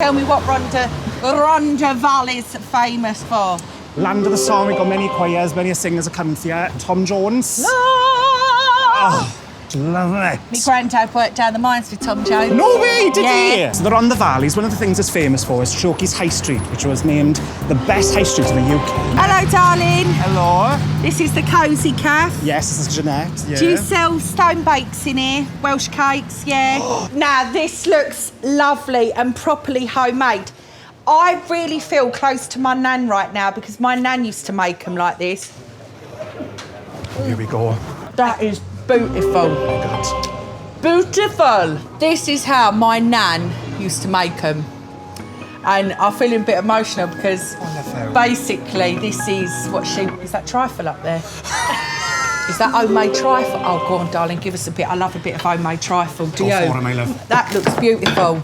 Tell me what Rhondda Valley's famous for. Land of the song, we've got many choirs, many singers are coming for you. Tom Jones. Love it. My granddad worked down the mines with Tom Jones. No way, did Yeah. he? So the Rhondda Valley, one of the things it's famous for is Troki's High Street, which was named the best high street in the UK. Hello, darling. Hello. This is the Cosy Cafe. Yes, this is Jeanette. Yeah. Do you sell stone bakes in here? Welsh cakes, yeah. Now, this looks lovely and properly homemade. I really feel close to my nan right now because my nan used to make them like this. Here we go. That is beautiful. Oh, God. Beautiful. This is how my nan used to make them. And I'm feeling a bit emotional because basically this is what is that trifle up there? Is that homemade trifle? Oh, go on, darling, give us a bit. I love a bit of homemade trifle. Do you? Go for it, my love. That looks beautiful.